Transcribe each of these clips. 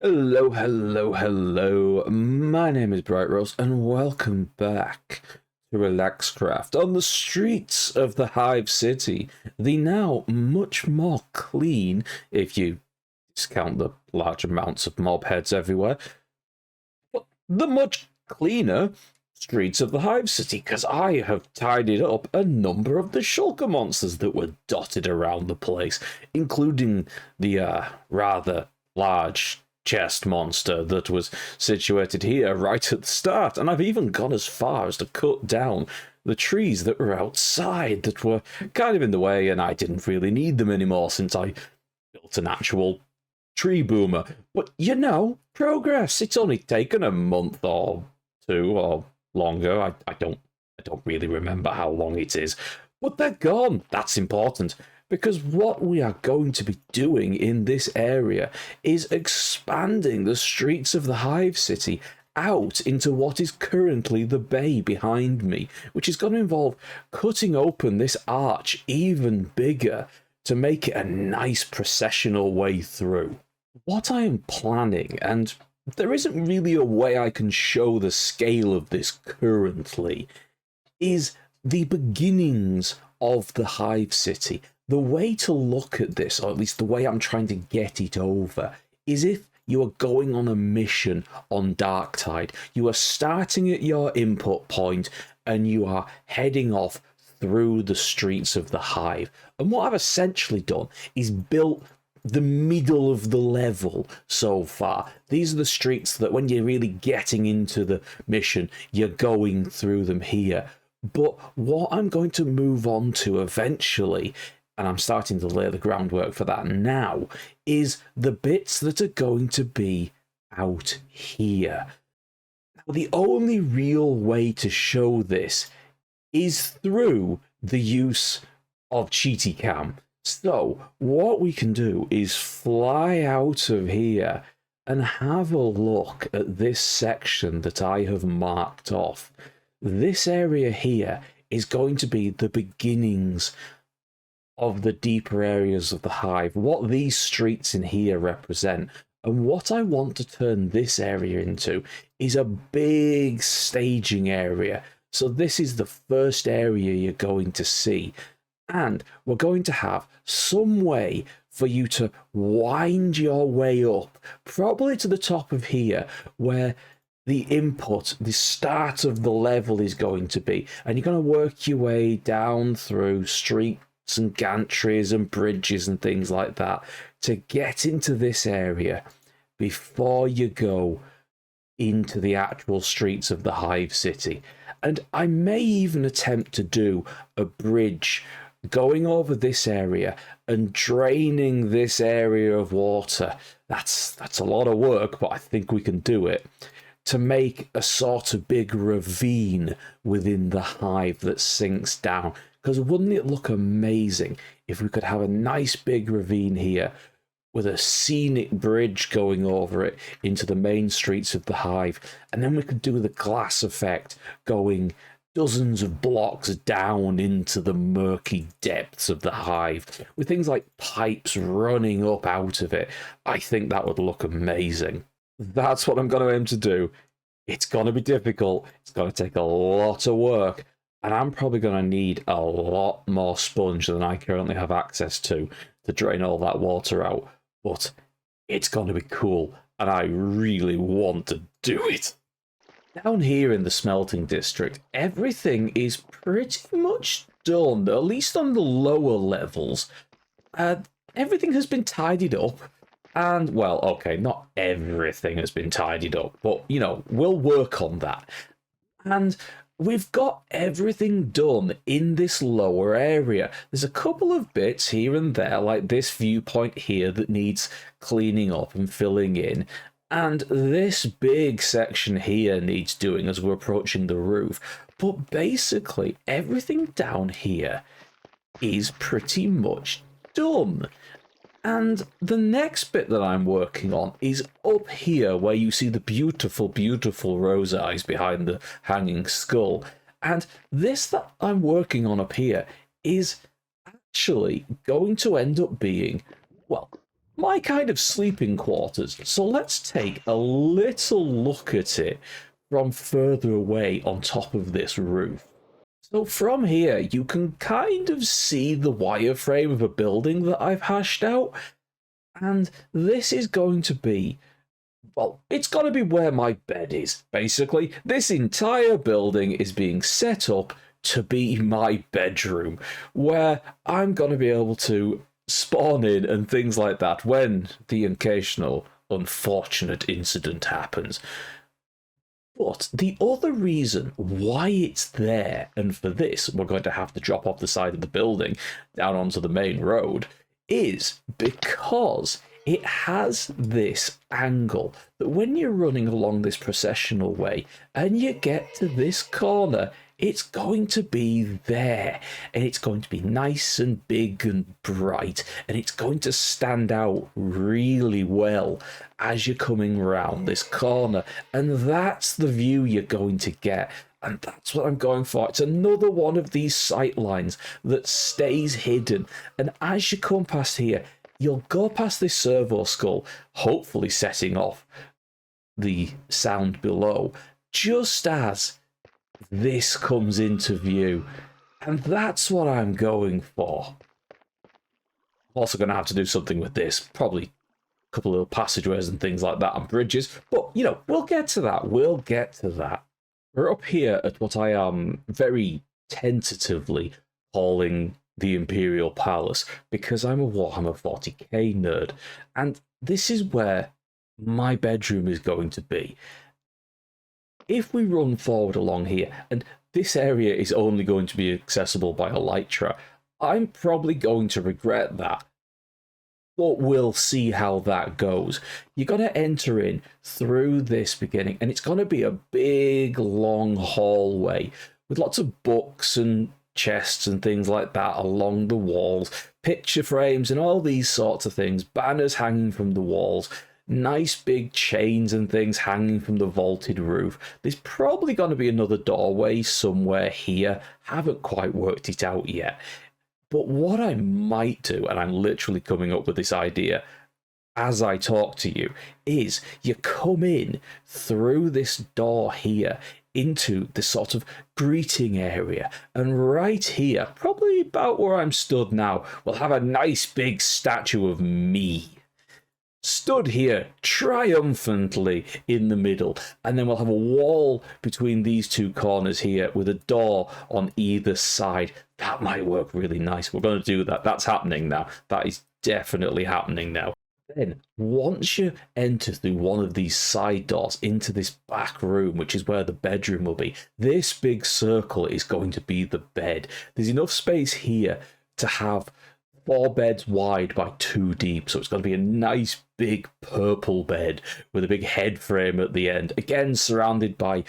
Hello, hello, hello. My name is Bright Rose, and welcome back to RelaxedCraft on the streets of the Hive City. The now much more clean, if you discount the large amounts of mob heads everywhere, but the much cleaner streets of the Hive City, because I have tidied up a number of the shulker monsters that were dotted around the place, including the rather large chest monster that was situated here right at the start, and I've even gone as far as to cut down the trees that were outside that were kind of in the way, and I didn't really need them anymore since I built an actual tree boomer. But progress. It's only taken a month or two or longer. I don't really remember how long it is, but they're gone. That's important, because what we are going to be doing in this area is expanding the streets of the Hive City out into what is currently the bay behind me, which is going to involve cutting open this arch even bigger to make it a nice processional way through. What I am planning, and there isn't really a way I can show the scale of this currently, is the beginnings of the Hive City. The way to look at this, or at least the way I'm trying to get it over, is if you are going on a mission on Darktide. You are starting at your input point and you are heading off through the streets of the Hive. And what I've essentially done is built the middle of the level so far. These are the streets that when you're really getting into the mission, you're going through them here. But what I'm going to move on to eventually, and I'm starting to lay the groundwork for that now, is the bits that are going to be out here. Now, the only real way to show this is through the use of Cheaty Cam. So what we can do is fly out of here and have a look at this section that I have marked off. This area here is going to be the beginnings of the deeper areas of the Hive, what these streets in here represent. And what I want to turn this area into is a big staging area. So this is the first area you're going to see. And we're going to have some way for you to wind your way up, probably to the top of here, where the input, the start of the level is going to be. And you're going to work your way down through streets and gantries and bridges and things like that to get into this area before you go into the actual streets of the Hive City. And I may even attempt to do a bridge going over this area and draining this area of water. That's a lot of work, but I think we can do it, to make a sort of big ravine within the Hive that sinks down. Because wouldn't it look amazing if we could have a nice big ravine here with a scenic bridge going over it into the main streets of the Hive, and then we could do the glass effect going dozens of blocks down into the murky depths of the Hive, with things like pipes running up out of it. I think that would look amazing. That's what I'm going to aim to do. It's going to be difficult. It's going to take a lot of work, and I'm probably going to need a lot more sponge than I currently have access to drain all that water out. But it's going to be cool, and I really want to do it. Down here in the smelting district, everything is pretty much done, at least on the lower levels. Everything has been tidied up, and, well, okay, not everything has been tidied up, but, we'll work on that. And we've got everything done in this lower area. There's a couple of bits here and there, like this viewpoint here, that needs cleaning up and filling in. And this big section here needs doing as we're approaching the roof. But basically, everything down here is pretty much done. And the next bit that I'm working on is up here, where you see the beautiful, beautiful rose eyes behind the hanging skull. And this that I'm working on up here is actually going to end up being, well, my kind of sleeping quarters. So let's take a little look at it from further away on top of this roof. So from here, you can kind of see the wireframe of a building that I've hashed out. And this is going to be, well, it's going to be where my bed is, basically. This entire building is being set up to be my bedroom, where I'm going to be able to spawn in and things like that when the occasional unfortunate incident happens. But the other reason why it's there, and for this we're going to have to drop off the side of the building down onto the main road, is because it has this angle that when you're running along this processional way and you get to this corner, it's going to be there, and it's going to be nice and big and bright, and it's going to stand out really well as you're coming round this corner, and that's the view you're going to get. And that's what I'm going for. It's another one of these sight lines that stays hidden, and as you come past here, you'll go past this servo skull, hopefully setting off the sound below, just as this comes into view. And that's what I'm going for. I'm also going to have to do something with this. Probably a couple of passageways and things like that and bridges. But, you know, we'll get to that. We'll get to that. We're up here at what I am very tentatively calling the Imperial Palace, because I'm a Warhammer 40k nerd. And this is where my bedroom is going to be. If we run forward along here, and this area is only going to be accessible by elytra, I'm probably going to regret that. But we'll see how that goes. You're going to enter in through this beginning, and it's going to be a big, long hallway with lots of books and chests and things like that along the walls, picture frames and all these sorts of things, banners hanging from the walls, nice big chains and things hanging from the vaulted roof. There's probably going to be another doorway somewhere here. Haven't quite worked it out yet. But what I might do, and I'm literally coming up with this idea as I talk to you, is you come in through this door here into this sort of greeting area, and right here, probably about where I'm stood now, we'll have a nice big statue of me stood here triumphantly in the middle, and then we'll have a wall between these two corners here with a door on either side. That might work really nice. We're going to do that. That's happening now. That is definitely happening now. Then, once you enter through one of these side doors into this back room, which is where the bedroom will be, this big circle is going to be the bed. There's enough space here to have 4 beds wide by 2 deep, so it's going to be a nice big purple bed with a big head frame at the end, again surrounded by, you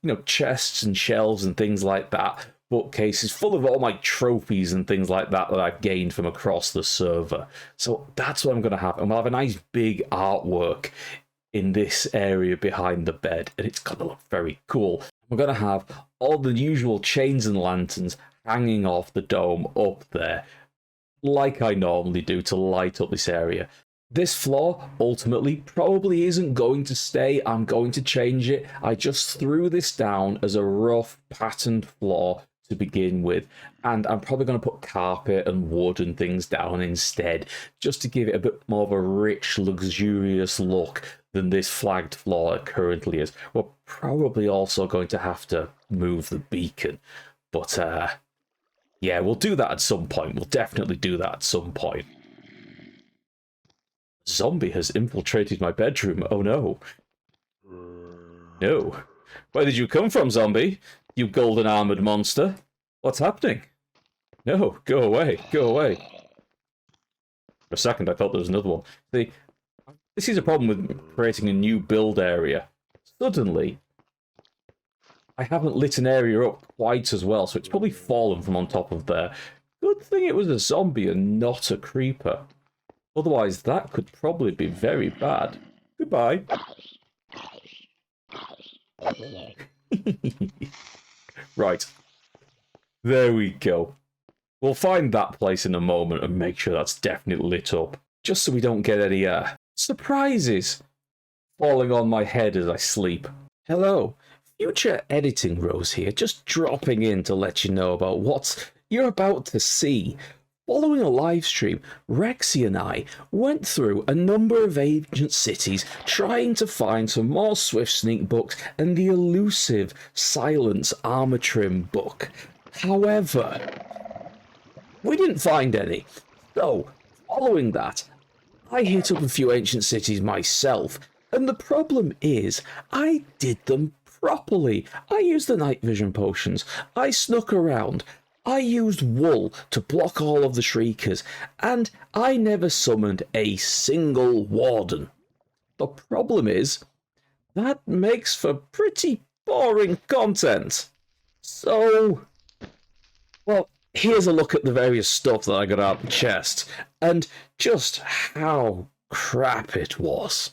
know, chests and shelves and things like that, bookcases full of all my trophies and things like that that I've gained from across the server. So that's what I'm going to have, and we'll have a nice big artwork in this area behind the bed, and it's going to look very cool. We're going to have all the usual chains and lanterns hanging off the dome up there, like I normally do, to light up this area. This floor ultimately probably isn't going to stay. I'm going to change it. I just threw this down as a rough patterned floor to begin with, and I'm probably going to put carpet and wood and things down instead, just to give it a bit more of a rich, luxurious look than this flagged floor currently is. We're probably also going to have to move the beacon, but yeah, we'll do that at some point. We'll definitely do that at some point. Zombie has infiltrated my bedroom. Oh no. No. Where did you come from, zombie? You golden armored monster. What's happening? No, go away. Go away. For a second, I thought there was another one. See, this is a problem with creating a new build area. Suddenly, I haven't lit an area up quite as well, so it's probably fallen from on top of there. Good thing it was a zombie and not a creeper. Otherwise, that could probably be very bad. Goodbye. Right. There we go. We'll find that place in a moment and make sure that's definitely lit up. just so we don't get any surprises falling on my head as I sleep. Hello, future editing Rose here, just dropping in to let you know about what you're about to see. Following a live stream, Rexy and I went through a number of ancient cities trying to find some more Swift Sneak books and the elusive Silence Armor Trim book. However, we didn't find any. So, following that, I hit up a few ancient cities myself, and the problem is, I did them properly. I used the night vision potions, I snuck around, I used wool to block all of the shriekers, and I never summoned a single warden. The problem is, that makes for pretty boring content. So, well, here's a look at the various stuff that I got out of the chest, and just how crap it was.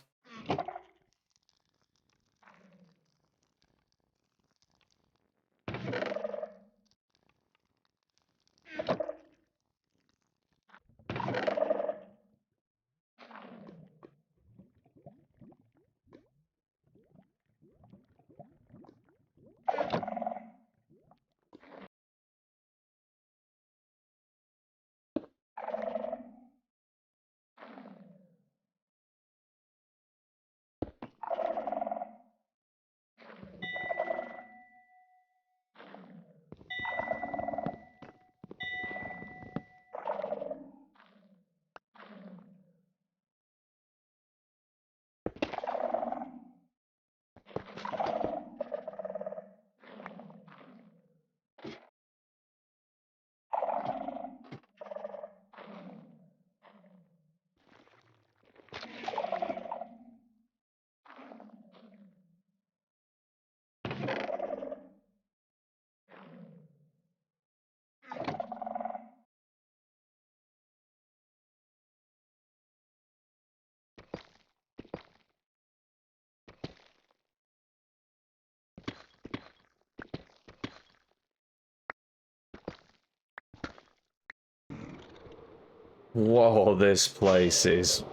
Whoa, this place is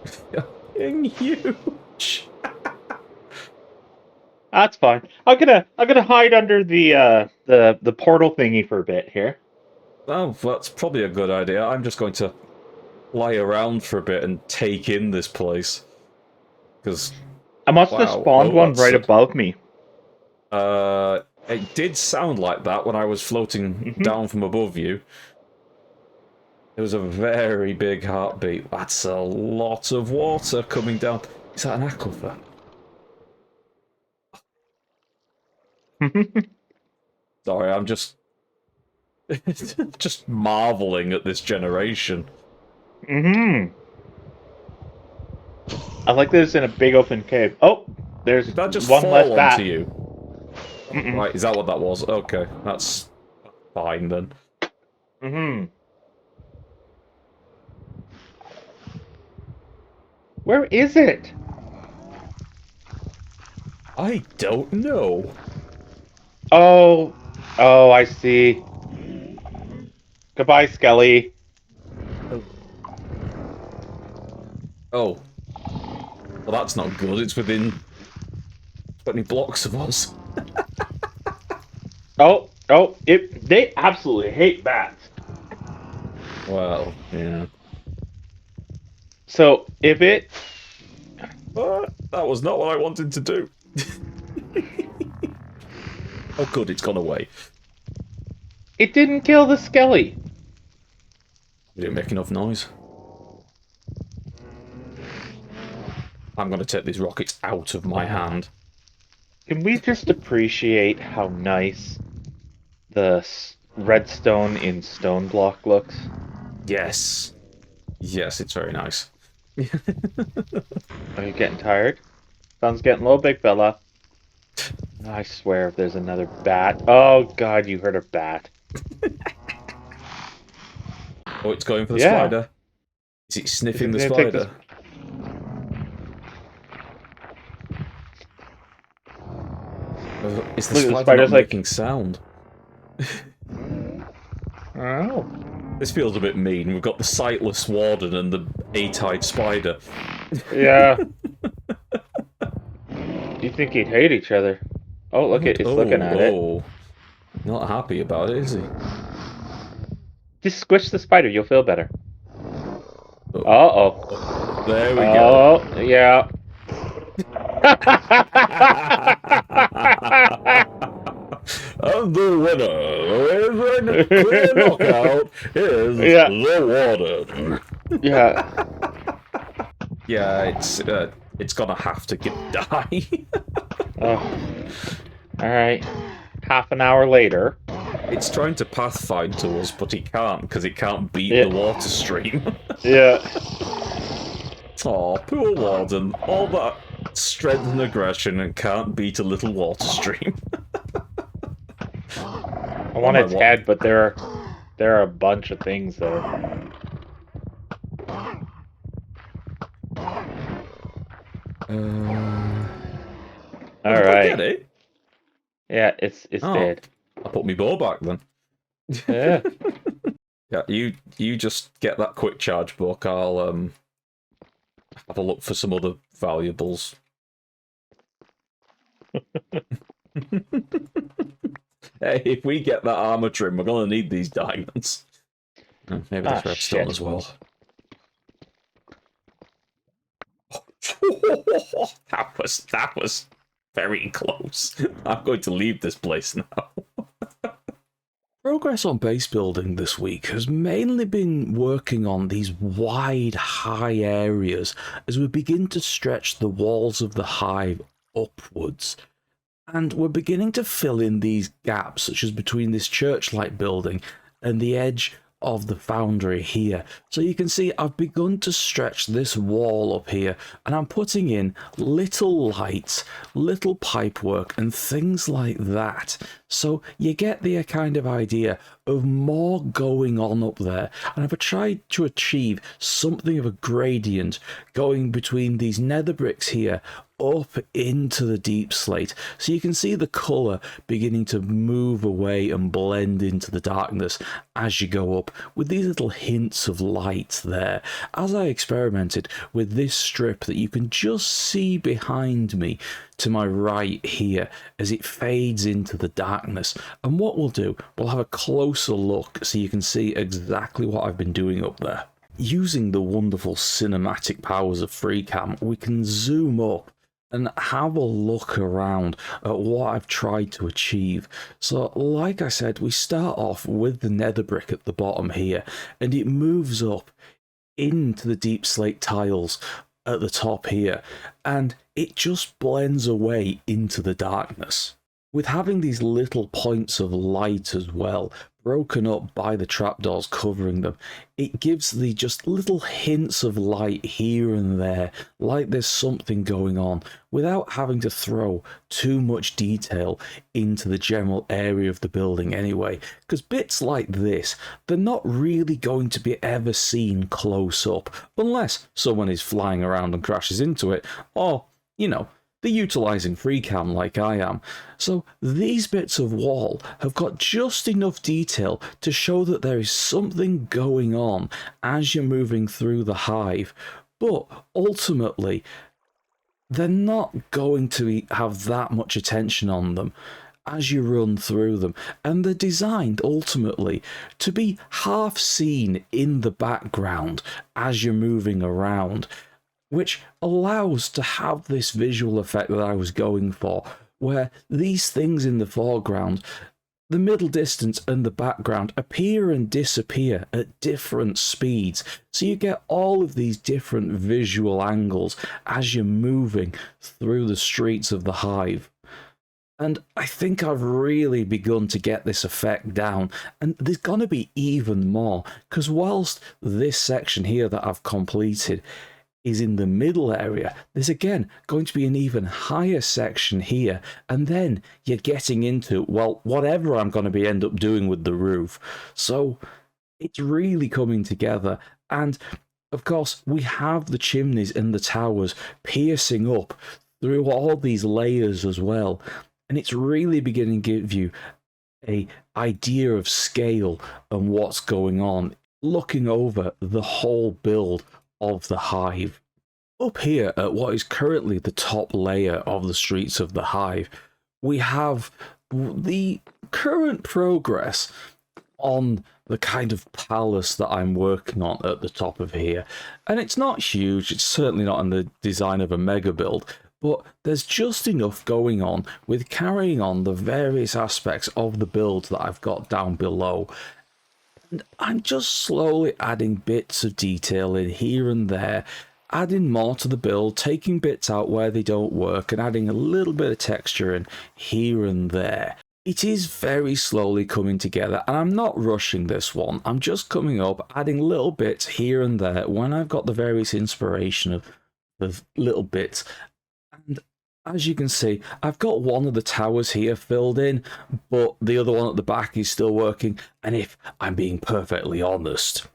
huge. That's fine. I'm gonna hide under the portal thingy for a bit here. Oh, that's probably a good idea. I'm just going to lie around for a bit and take in this place. Because I must have spawned one right above me. It did sound like that when I was floating down from above you. It was a very big heartbeat. That's a lot of water coming down. Is that an aquifer? Sorry, I'm just just marveling at this generation. I like this in a big open cave. Oh, there's Did that just one fall less onto bat. you? Right, is that what that was? Okay, that's fine then. Where is it? I don't know. Oh, I see. Goodbye, Skelly. Oh. Well, that's not good. It's within 20 blocks of us. They absolutely hate bats. Well, yeah. So, if it... that was not what I wanted to do. Oh, good, it's gone away. It didn't kill the Skelly. We didn't make enough noise. I'm going to take these rockets out of my hand. Can we just appreciate how nice the redstone in stone block looks? Yes. Yes, it's very nice. Are you getting tired? Sun's getting low, big fella. I swear if there's another bat. Oh, God, you heard a bat. Oh, it's going for the spider. Is it sniffing the spider? Is the spider not making sound? Oh. This feels a bit mean. We've got the sightless warden and the eight-eyed spider. Yeah. Do you think he'd hate each other? Oh, look, it's looking at it. Oh. Not happy about it, is he? Just squish the spider, you'll feel better. Oh. Uh-oh. There we go. Oh, yeah. And the winner, with a clear knockout, is the Warden. Yeah. Yeah, it's gonna have to die. Oh. Alright. Half an hour later. It's trying to pathfind to us, but it can't, because it can't beat the water stream. Yeah. Aw, poor Warden. All that strength and aggression and can't beat a little water stream. I want its head, but there are a bunch of things there. All right. Get it? Yeah, it's dead. I'll put my bow back then. Yeah. Yeah, you just get that quick charge book. I'll have a look for some other valuables. Hey, if we get that armor trim, we're gonna need these diamonds. Maybe this redstone as well. That was very close. I'm going to leave this place now. Progress on base building this week has mainly been working on these wide, high areas as we begin to stretch the walls of the hive upwards. And we're beginning to fill in these gaps, such as between this church-like building and the edge of the foundry here. So you can see I've begun to stretch this wall up here, and I'm putting in little lights, little pipework and things like that. So you get the kind of idea of more going on up there, and I've tried to achieve something of a gradient going between these nether bricks here up into the deep slate, so you can see the colour beginning to move away and blend into the darkness as you go up, with these little hints of light there. As I experimented with this strip that you can just see behind me to my right here as it fades into the darkness, and what we'll do, we'll have a closer look so you can see exactly what I've been doing up there. Using the wonderful cinematic powers of FreeCam, we can zoom up and have a look around at what I've tried to achieve. So, like I said, we start off with the nether brick at the bottom here, and it moves up into the deep slate tiles at the top here, and it just blends away into the darkness. With having these little points of light as well, broken up by the trapdoors covering them, it gives the just little hints of light here and there, like there's something going on, without having to throw too much detail into the general area of the building anyway, because bits like this, they're not really going to be ever seen close up, unless someone is flying around and crashes into it, or, you know, they're utilising FreeCam like I am. So these bits of wall have got just enough detail to show that there is something going on as you're moving through the hive, but ultimately they're not going to have that much attention on them as you run through them, and they're designed ultimately to be half seen in the background as you're moving around, which allows to have this visual effect that I was going for, where these things in the foreground, the middle distance and the background appear and disappear at different speeds. So you get all of these different visual angles as you're moving through the streets of the hive. And I think I've really begun to get this effect down, and there's going to be even more, because whilst this section here that I've completed is in the middle area, there's again going to be an even higher section here, and then you're getting into, well, whatever I'm going to end up doing with the roof. So it's really coming together, and of course we have the chimneys and the towers piercing up through all these layers as well, and it's really beginning to give you an idea of scale and what's going on, looking over the whole build of the hive. Up here at what is currently the top layer of the streets of the hive, we have the current progress on the kind of palace that I'm working on at the top of here. And it's not huge, it's certainly not in the design of a mega build, but there's just enough going on with carrying on the various aspects of the build that I've got down below. And I'm just slowly adding bits of detail in here and there, adding more to the build, taking bits out where they don't work, and adding a little bit of texture in here and there. It is very slowly coming together, and I'm not rushing this one. I'm just coming up, adding little bits here and there when I've got the various inspiration of the little bits. And as you can see, I've got one of the towers here filled in, but the other one at the back is still working. And if I'm being perfectly honest,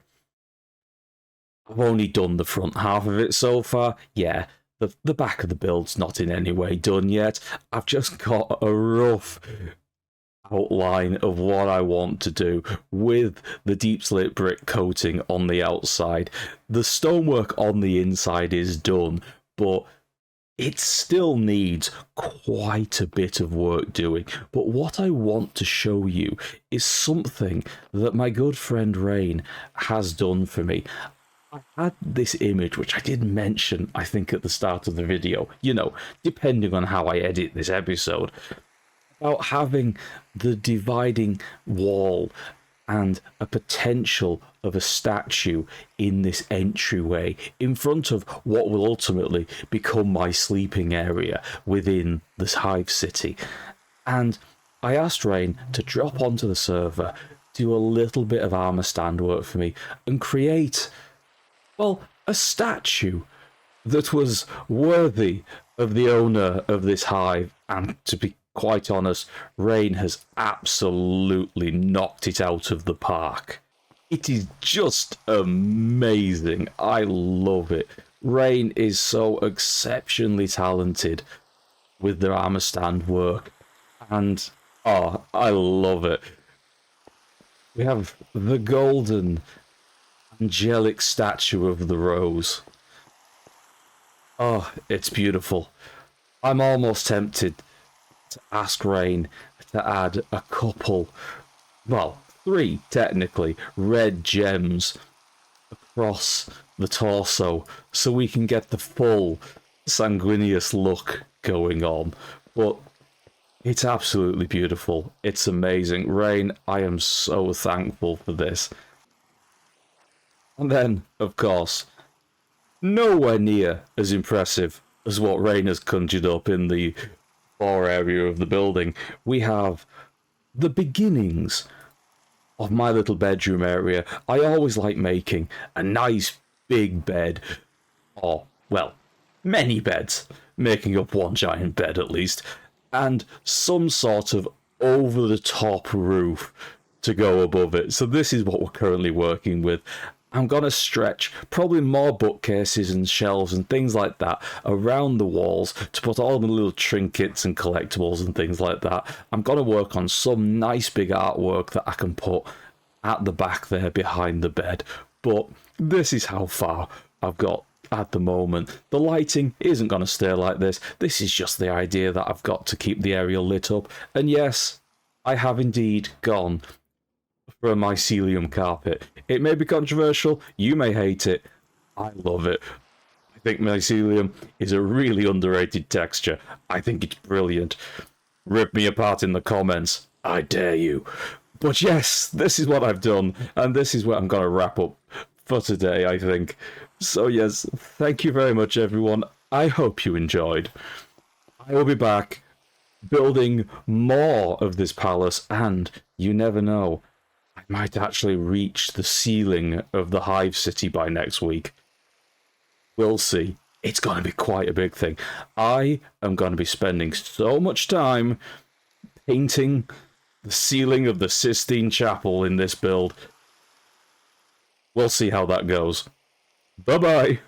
I've only done the front half of it so far. Yeah, the back of the build's not in any way done yet. I've just got a rough outline of what I want to do with the deep slate brick coating on the outside. The stonework on the inside is done, but it still needs quite a bit of work doing. But what I want to show you is something that my good friend Rain has done for me. I had this image, which I did mention, I think, at the start of the video, you know, depending on how I edit this episode, about having the dividing wall and a potential of a statue in this entryway in front of what will ultimately become my sleeping area within this hive city. And I asked Rain to drop onto the server, do a little bit of armor stand work for me, and create, well, a statue that was worthy of the owner of this hive. And to be quite honest, Rain has absolutely knocked it out of the park. It is just amazing. I love it. Rain is so exceptionally talented with their armor stand work, and oh, I love it. We have the golden angelic statue of the rose. Oh, it's beautiful. I'm almost tempted to ask Rain to add a couple, well, 3 technically, red gems across the torso so we can get the full sanguineous look going on. But it's absolutely beautiful. It's amazing. Rain, I am so thankful for this. And then, of course, nowhere near as impressive as what Rain has conjured up in the floor area of the building, we have the beginnings of my little bedroom area. I always like making a nice big bed, or, well, many beds, making up one giant bed at least, and some sort of over-the-top roof to go above it. So this is what we're currently working with. I'm going to stretch probably more bookcases and shelves and things like that around the walls to put all the little trinkets and collectibles and things like that. I'm going to work on some nice big artwork that I can put at the back there behind the bed. But this is how far I've got at the moment. The lighting isn't going to stay like this. This is just the idea that I've got to keep the area lit up. And yes, I have indeed gone for a mycelium carpet. It may be controversial, you may hate it, I love it. I think mycelium is a really underrated texture. I think it's brilliant. Rip me apart in the comments, I dare you. But yes, this is what I've done, and this is where I'm going to wrap up for today, I think. So yes, thank you very much everyone, I hope you enjoyed. I will be back building more of this palace, and you never know, I might actually reach the ceiling of the Hive City by next week. We'll see. It's going to be quite a big thing. I am going to be spending so much time painting the ceiling of the Sistine Chapel in this build. We'll see how that goes. Bye-bye.